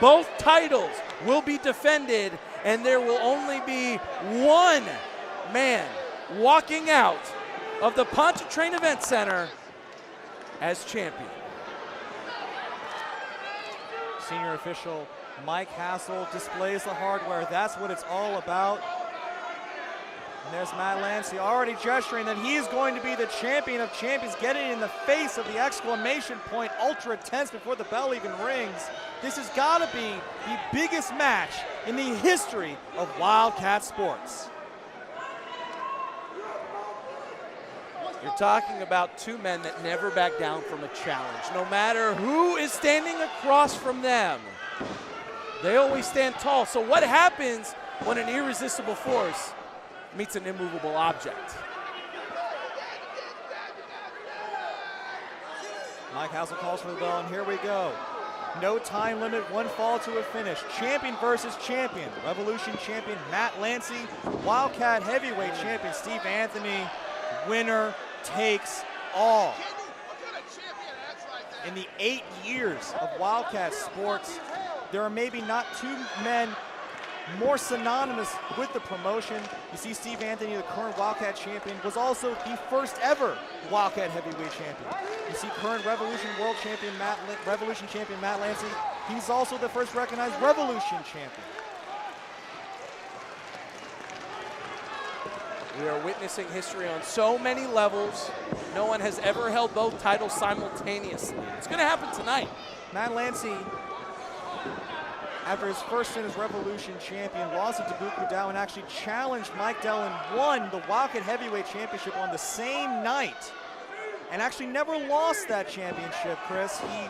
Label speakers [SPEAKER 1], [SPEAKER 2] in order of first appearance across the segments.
[SPEAKER 1] Both titles will be defended, and there will only be one man walking out of the Pontchartrain Event Center as champion.
[SPEAKER 2] Senior official Mike Hassel displays the hardware. That's what it's all about. And there's Matt Lancie already gesturing that he's going to be the champion of champions, getting in the face of the exclamation point, ultra tense before the bell even rings. This has got to be the biggest match in the history of Wildcat sports.
[SPEAKER 1] You're talking about two men that never back down from a challenge. No matter who is standing across from them, they always stand tall. So what happens when an irresistible force meets an immovable object?
[SPEAKER 2] Mike Hassel calls for the bell, and here we go. No time limit, one fall to a finish. Champion versus champion. Revolution champion Matt Lancie, Wildcat heavyweight champion Steve Anthony. Winner takes all. In the 8 years of Wildcat sports, there are maybe not two men more synonymous with the promotion. You see Steve Anthony, the current Wildcat champion, was also the first ever Wildcat heavyweight champion. You see current Revolution world champion Revolution champion Matt Lancie. He's also the first recognized Revolution champion.
[SPEAKER 1] We are witnessing history on so many levels. No one has ever held both titles simultaneously. It's going to happen tonight.
[SPEAKER 2] Matt Lancie, after his first stint as Revolution champion, lost it to Buku Dow and actually challenged Mike Dell and won the Wildcat Heavyweight Championship on the same night. And actually never lost that championship, Chris. He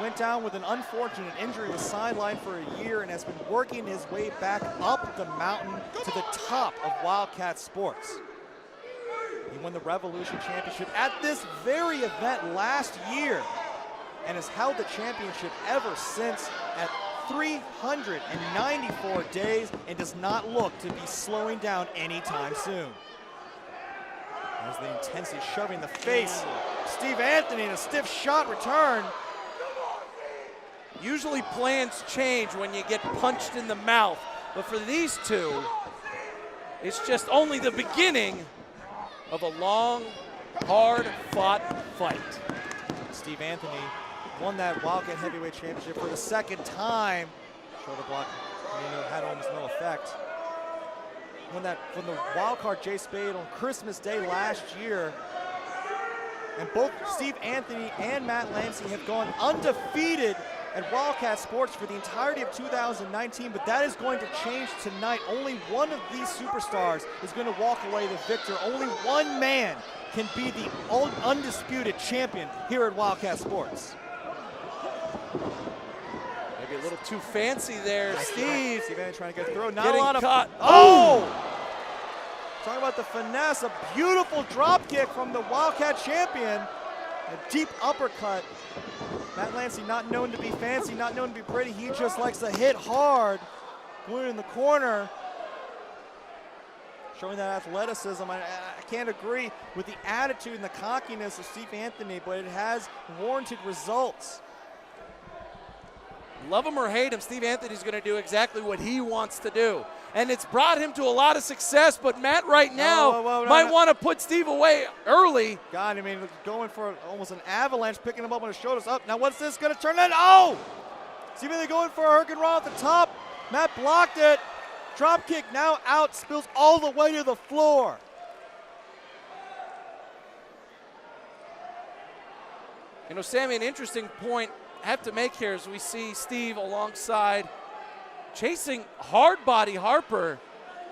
[SPEAKER 2] went down with an unfortunate injury, was sidelined for a year, and has been working his way back up the mountain to the top of Wildcat sports. He won the Revolution Championship at this very event last year and has held the championship ever since at 394 days and does not look to be slowing down anytime soon. As the intensity shoving the face, Steve Anthony in a stiff shot return.
[SPEAKER 1] Usually plans change when you get punched in the mouth, but for these two, it's just only the beginning of a long, hard-fought fight.
[SPEAKER 2] Steve Anthony won that Wildcat Heavyweight Championship for the second time. Shoulder block had almost no effect. Won that from the wildcard Jay Spade on Christmas Day last year. And both Steve Anthony and Matt Lancie have gone undefeated at Wildcat Sports for the entirety of 2019, but that is going to change tonight. Only one of these superstars is going to walk away the victor. Only one man can be the undisputed champion here at Wildcat Sports.
[SPEAKER 1] Maybe a little too fancy there, Steve.
[SPEAKER 2] Steve Anthony trying to get through. Not
[SPEAKER 1] getting
[SPEAKER 2] a lot of
[SPEAKER 1] caught.
[SPEAKER 2] Oh! Talking about the finesse, a beautiful drop kick from the Wildcat champion. A deep uppercut. Matt Lancie not known to be fancy, not known to be pretty. He just likes to hit hard. Going in the corner. Showing that athleticism. I can't agree with the attitude and the cockiness of Steve Anthony, but it has warranted results.
[SPEAKER 1] Love him or hate him, Steve Anthony's going to do exactly what he wants to do. And it's brought him to a lot of success, but Matt right now might want to put Steve away early.
[SPEAKER 2] God, I mean, going for almost an avalanche, picking him up on his shoulders. Up. Now what's this going to turn into? Oh! Steve Anthony going for a hurricane raw at the top. Matt blocked it. Drop kick now out, spills all the way to the floor.
[SPEAKER 1] You know, Sammy, an interesting point I have to make here as we see Steve alongside chasing Hardbody Harper.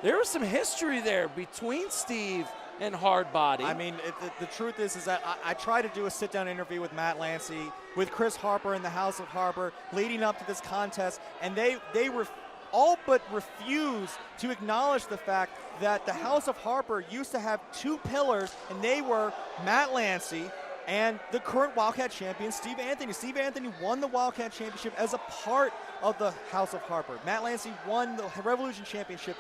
[SPEAKER 1] There was some history there between Steve and Hardbody.
[SPEAKER 2] I mean, the truth is that I tried to do a sit-down interview with Matt Lancie, with Chris Harper in the House of Harper, leading up to this contest, and they were all but refused to acknowledge the fact that the House of Harper used to have two pillars, and they were Matt Lancie and the current Wildcat champion, Steve Anthony. Steve Anthony won the Wildcat Championship as a part of the House of Harper. Matt Lancie won the Revolution Championship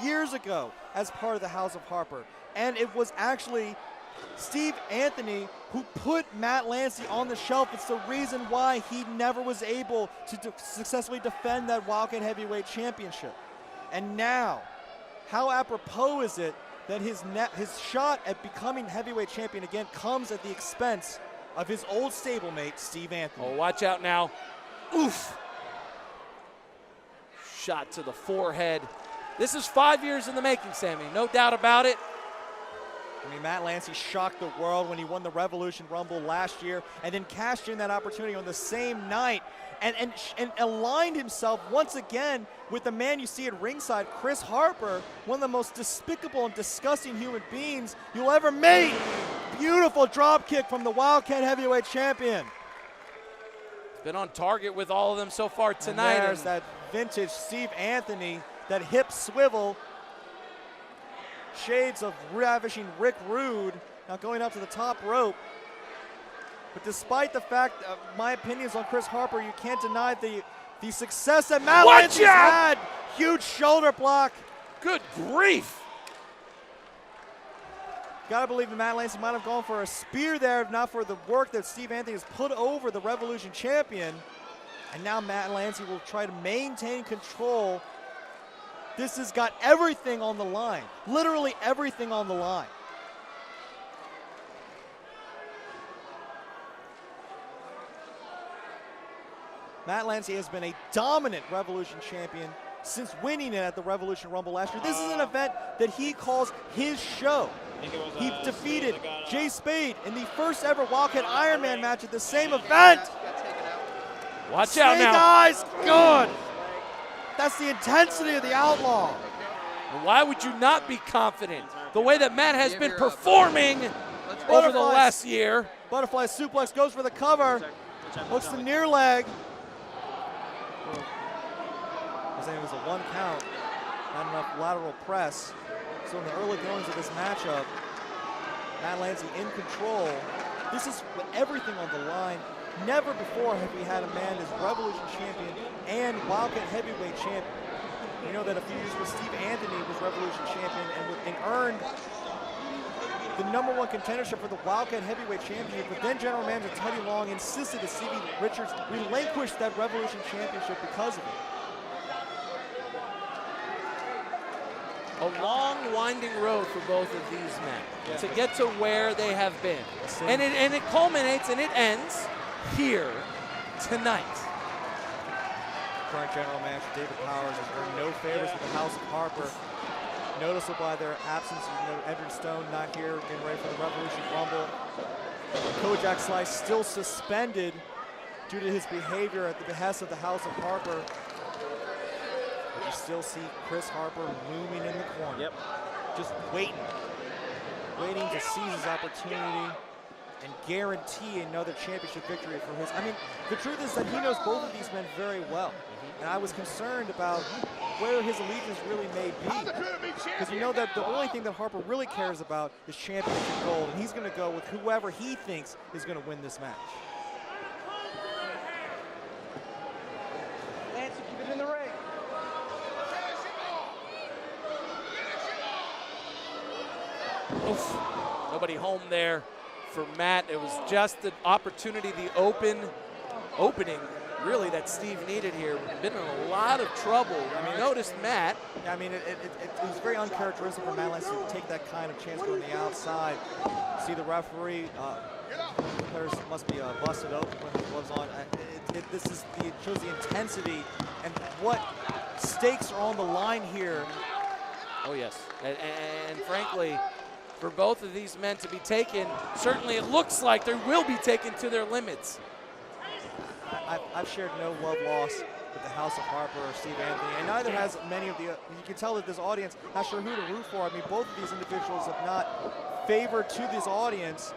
[SPEAKER 2] years ago as part of the House of Harper. And it was actually Steve Anthony, who put Matt Lancie on the shelf, it's the reason why he never was able to successfully defend that Wildcat Heavyweight Championship. And now, how apropos is it that his shot at becoming heavyweight champion again comes at the expense of his old stablemate, Steve Anthony.
[SPEAKER 1] Oh, watch out now. Oof. Shot to the forehead. This is 5 years in the making, Sammy. No doubt about it.
[SPEAKER 2] I mean, Matt Lancie shocked the world when he won the Revolution Rumble last year and then cashed in that opportunity on the same night and aligned himself once again with the man you see at ringside, Chris Harper, one of the most despicable and disgusting human beings you'll ever meet. Beautiful drop kick from the Wildcat Heavyweight Champion.
[SPEAKER 1] Been on target with all of them so far tonight.
[SPEAKER 2] And there's that vintage Steve Anthony, that hip swivel. Shades of ravishing Rick Rude, now going up to the top rope. But despite the fact, my opinions on Chris Harper, you can't deny the success that Matt Lancie's had. Huge shoulder block.
[SPEAKER 1] Good grief.
[SPEAKER 2] Gotta believe that Matt Lancie might have gone for a spear there, if not for the work that Steve Anthony has put over the Revolution champion. And now Matt Lancie will try to maintain control. This has got everything on the line, literally everything on the line. Matt Lancie has been a dominant Revolution champion since winning it at the Revolution Rumble last year. This is an event that he calls his show. He defeated Jay Spade in the first ever Wildcat Ironman match at the same event.
[SPEAKER 1] Watch out now.
[SPEAKER 2] Eyes, good. That's the intensity of the Outlaw.
[SPEAKER 1] Why would you not be confident? The way that Matt has been performing over the last year.
[SPEAKER 2] Butterfly suplex, goes for the cover. Hooks the near leg. I was saying it was a 1 count. Not enough lateral press. So in the early goings of this matchup, Matt Lancie in control. This is with everything on the line. Never before have we had a man as Revolution champion and Wildcat Heavyweight champion. You know that a few years ago, Steve Anthony was Revolution champion and earned the #1 contendership for the Wildcat Heavyweight Championship, but then General Manager Teddy Long insisted that Stevie Richards relinquish that Revolution Championship because of it.
[SPEAKER 1] A long, winding road for both of these men to get to where they have been. And it culminates and it ends here tonight.
[SPEAKER 2] Current General Manager David Powers has earned no favors with the House of Harper. Noticeable by their absence. You know, Edward Stone not here, getting ready for the Revolution Rumble. Kojak Slice still suspended due to his behavior at the behest of the House of Harper. But you still see Chris Harper looming in the corner.
[SPEAKER 3] Yep.
[SPEAKER 2] Just waiting to seize his opportunity and guarantee another championship victory for his. I mean, the truth is that he knows both of these men very well. And I was concerned about where his allegiance really may be. Because you know that the only thing that Harper really cares about is championship gold. And he's going to go with whoever he thinks is going to win this match.
[SPEAKER 4] Lancie, keep it in the ring.
[SPEAKER 1] Oof. Nobody home there for Matt. It was just the opportunity, the opening, really, that Steve needed here. Been in a lot of trouble. I mean, noticed Matt.
[SPEAKER 2] Yeah, I mean, it was very uncharacteristic for Matt Lancie to take that kind of chance going the outside. See the referee, players must be busted open with the gloves on. It shows the intensity and what stakes are on the line here.
[SPEAKER 1] Oh, yes. And frankly, for both of these men to be taken, certainly it looks like they will be taken to their limits.
[SPEAKER 2] I've shared no love loss with the House of Harper or Steve Anthony, and neither has many of the, you can tell that this audience not sure who to root for. I mean, both of these individuals have not favored to this audience.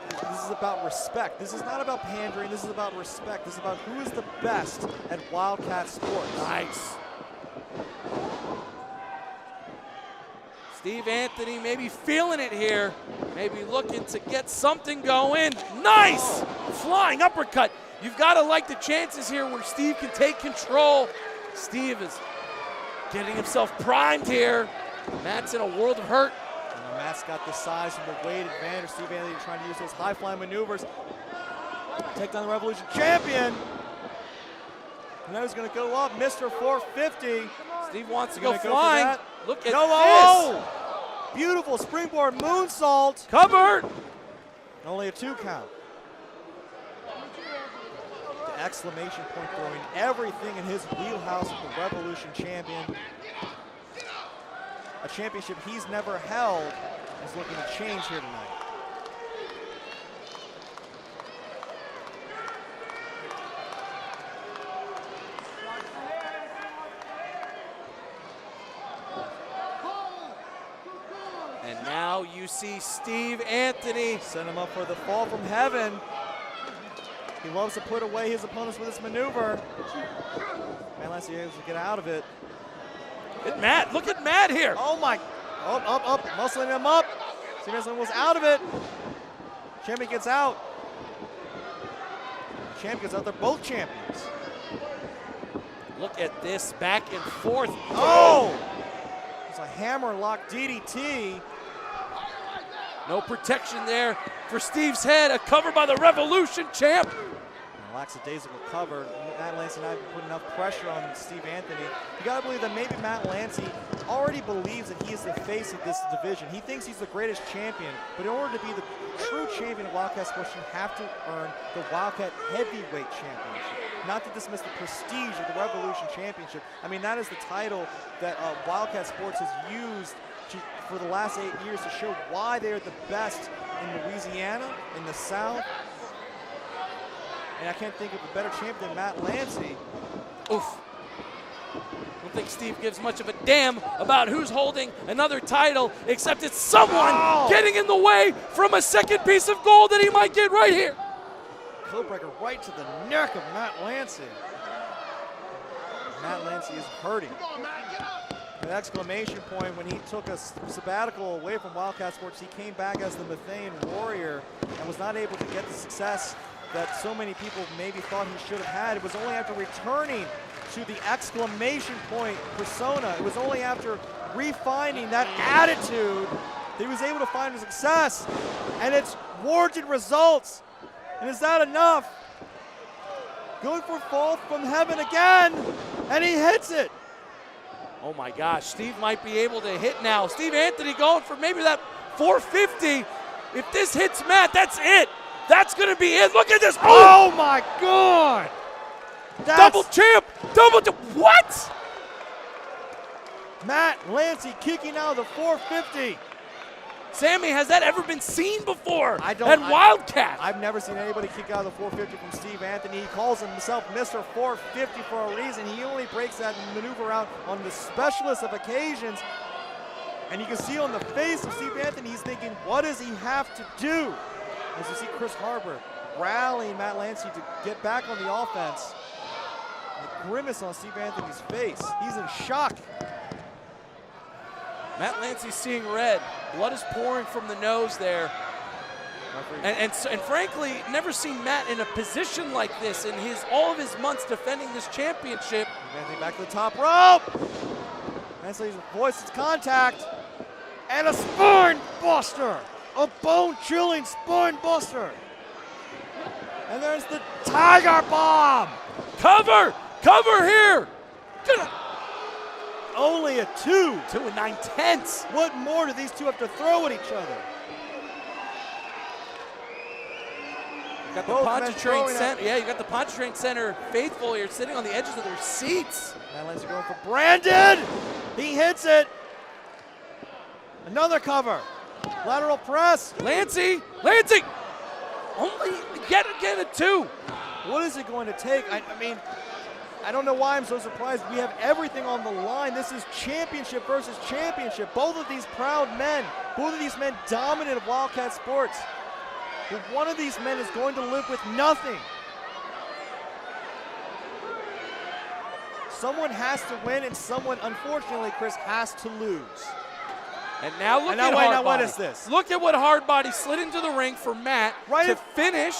[SPEAKER 2] This is about respect. This is not about pandering. This is about respect. This is about who is the best at Wildcat sports.
[SPEAKER 1] Nice. Steve Anthony maybe feeling it here. Maybe looking to get something going. Nice! Flying uppercut. You've got to like the chances here where Steve can take control. Steve is getting himself primed here. Matt's in a world of hurt.
[SPEAKER 2] Matt's got the size and the weight advantage. Steve Anthony trying to use those high-flying maneuvers. Take down the Revolution champion. And now he's going to go up, Mr. 450.
[SPEAKER 1] Steve wants to go flying. Look at this.
[SPEAKER 2] Oh! Beautiful springboard moonsault.
[SPEAKER 1] Covered.
[SPEAKER 2] Only a 2 count. The exclamation point throwing everything in his wheelhouse of the Revolution champion. A championship he's never held is looking to change here tonight.
[SPEAKER 1] And now you see Steve Anthony.
[SPEAKER 2] Send him up for the fall from heaven. He loves to put away his opponents with this maneuver. Man, Lancie able to get out of it.
[SPEAKER 1] Look at Matt here.
[SPEAKER 2] Oh my, up, muscling him up. Steve Anthony was out of it. Champion gets out. Champion gets out, they're both champions.
[SPEAKER 1] Look at this back and forth.
[SPEAKER 2] Oh! It's a hammer lock DDT.
[SPEAKER 1] No protection there for Steve's head. A cover by the Revolution champ.
[SPEAKER 2] Lackadaisical cover. Matt Lancie and I have been putting enough pressure on Steve Anthony. You gotta believe that maybe Matt Lancie already believes that he is the face of this division. He thinks he's the greatest champion, but in order to be the true champion of Wildcat Sports, you have to earn the Wildcat Heavyweight Championship. Not to dismiss the prestige of the Revolution Championship. I mean, that is the title that Wildcat Sports has used for the last 8 years to show why they are the best in Louisiana, in the South. And I can't think of a better champion than Matt Lancie.
[SPEAKER 1] Oof. Don't think Steve gives much of a damn about who's holding another title, except it's someone getting in the way from a second piece of gold that he might get right here.
[SPEAKER 2] Codebreaker right to the neck of Matt Lancie. Matt Lancie is hurting. An exclamation point when he took a sabbatical away from Wildcat Sports. He came back as the Mathanian Warrior and was not able to get the success that so many people maybe thought he should have had. It was only after returning to the exclamation point persona, it was only after refining that attitude that he was able to find success. And it's warranted results. And is that enough? Going for fall from heaven again, and he hits it.
[SPEAKER 1] Oh my gosh, Steve might be able to hit now. Steve Anthony going for maybe that 450. If this hits Matt, that's it. That's gonna be it. Look at this.
[SPEAKER 2] Oh my God.
[SPEAKER 1] Double champ, what?
[SPEAKER 2] Matt Lancie kicking out of the 450.
[SPEAKER 1] Sammy, has that ever been seen before?
[SPEAKER 2] I don't.
[SPEAKER 1] At Wildcat.
[SPEAKER 2] I've never seen anybody kick out of the 450 from Steve Anthony. He calls himself Mr. 450 for a reason. He only breaks that maneuver out on the specialist of occasions. And you can see on the face of Steve Anthony, he's thinking, what does he have to do? As you see Chris Harbor rallying Matt Lancie to get back on the offense. The grimace on Steve Anthony's face. He's in shock.
[SPEAKER 1] Matt Lancie's seeing red. Blood is pouring from the nose there. And frankly, never seen Matt in a position like this in all of his months defending this championship.
[SPEAKER 2] Anthony back to the top rope. Lancie's voices contact. And a spine buster. A bone-chilling spine buster. And there's the Tiger Bomb.
[SPEAKER 1] Cover here.
[SPEAKER 2] Only a 2.
[SPEAKER 1] 2 9/10.
[SPEAKER 2] What more do these two have to throw at each other?
[SPEAKER 1] You got the Pontchartrain Center. Yeah, you got the Pontchartrain Center faithful here sitting on the edges of their seats.
[SPEAKER 2] Matt Lancie going for Brandon. He hits it. Another cover. Lateral press.
[SPEAKER 1] Lancie. Only get a 2.
[SPEAKER 2] What is it going to take? I mean, I don't know why I'm so surprised. We have everything on the line. This is championship versus championship. Both of these proud men, both of these men dominant of Wildcat Sports. But one of these men is going to live with nothing. Someone has to win, and someone, unfortunately, Chris, has to lose.
[SPEAKER 1] And now look at Hardbody.
[SPEAKER 2] What is this?
[SPEAKER 1] Look at what Hardbody slid into the ring for Matt to finish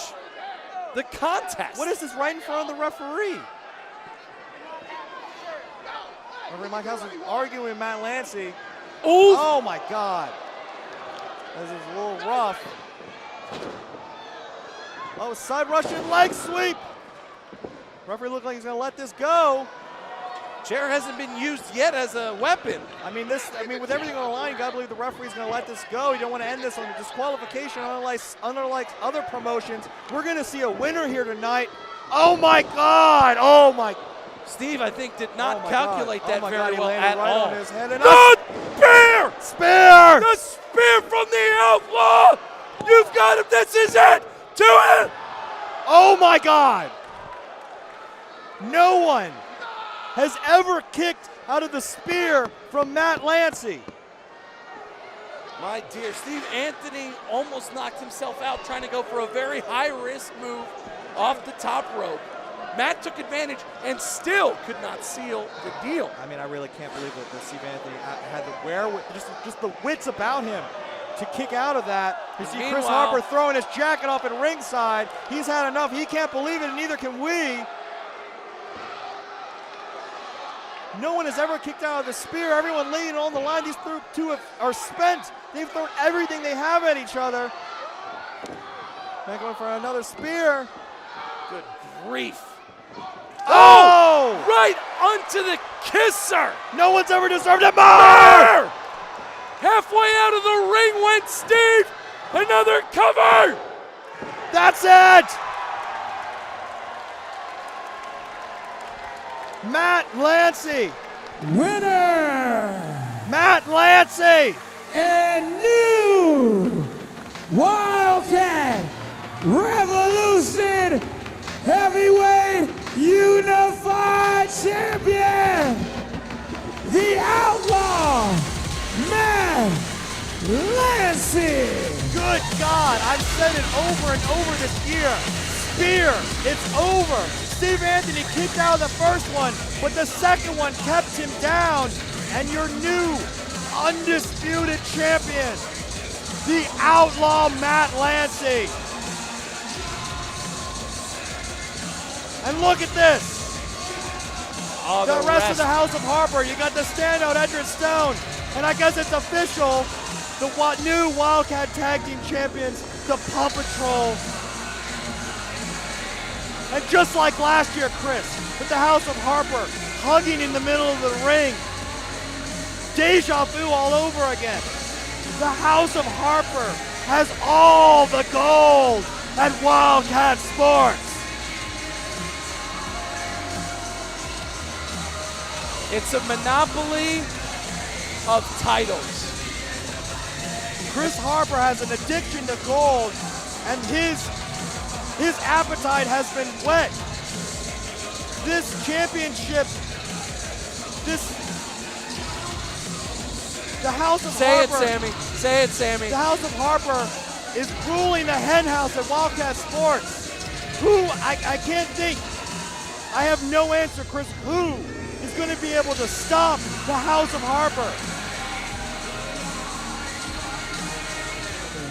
[SPEAKER 1] the contest.
[SPEAKER 2] What is this right in front of the referee? Referee Mike House is arguing with Matt Lancie.
[SPEAKER 1] Ooh.
[SPEAKER 2] Oh my God. This is a little rough. Oh, side Russian leg sweep. Referee looked like he's gonna let this go.
[SPEAKER 1] Chair hasn't been used yet as a weapon.
[SPEAKER 2] I mean, with everything on the line, you gotta believe the referee's gonna let this go. You don't want to end this on disqualification, unlike other promotions. We're gonna see a winner here tonight. Oh my God! Oh my!
[SPEAKER 1] Steve, I think, did not calculate that very well
[SPEAKER 2] he
[SPEAKER 1] at
[SPEAKER 2] right
[SPEAKER 1] all.
[SPEAKER 2] On his head and
[SPEAKER 1] The spear!
[SPEAKER 2] Spear!
[SPEAKER 1] The spear from the Outlaw! You've got him. This is it. To it.
[SPEAKER 2] Oh my God! No one has ever kicked out of the spear from Matt Lancie.
[SPEAKER 1] My dear, Steve Anthony almost knocked himself out trying to go for a very high-risk move off the top rope. Matt took advantage and still could not seal the deal.
[SPEAKER 2] I mean, I really can't believe that Steve Anthony had the wherewithal, just the wits about him to kick out of that. You see Chris Harper throwing his jacket off at ringside. He's had enough. He can't believe it, and neither can we. No one has ever kicked out of the spear. Everyone laying on the line. These two are spent. They've thrown everything they have at each other. Back going for another spear.
[SPEAKER 1] Good grief.
[SPEAKER 2] Oh!
[SPEAKER 1] Right onto the kisser.
[SPEAKER 2] No one's ever deserved it more!
[SPEAKER 1] Halfway out of the ring went Steve. Another cover.
[SPEAKER 2] That's it! Matt Lancie.
[SPEAKER 3] Winner!
[SPEAKER 2] Matt Lancie!
[SPEAKER 3] And new Wildcat Revolution Heavyweight Unified Champion, the Outlaw, Matt Lancie.
[SPEAKER 2] Good God, I've said it over and over this year. Spear, it's over. Steve Anthony kicked out of the first one, but the second one kept him down. And your new undisputed champion, the Outlaw Matt Lancie. And look at this.
[SPEAKER 1] Oh,
[SPEAKER 2] the rest of the House of Harper. You got the standout Edric Stone. And I guess it's official. The new Wildcat Tag Team Champions, the Paw Patrol. And just like last year, Chris, with the House of Harper hugging in the middle of the ring. Deja vu all over again. The House of Harper has all the gold at Wildcat Sports.
[SPEAKER 1] It's a monopoly of titles.
[SPEAKER 2] Chris Harper has an addiction to gold, and his appetite has been whet. This championship, the House of Harper.
[SPEAKER 1] Say it, Sammy. Say it, Sammy.
[SPEAKER 2] The House of Harper is ruling the hen house at Wildcat Sports. Who, I can't think. I have no answer, Chris. Who is going to be able to stop the House of Harper?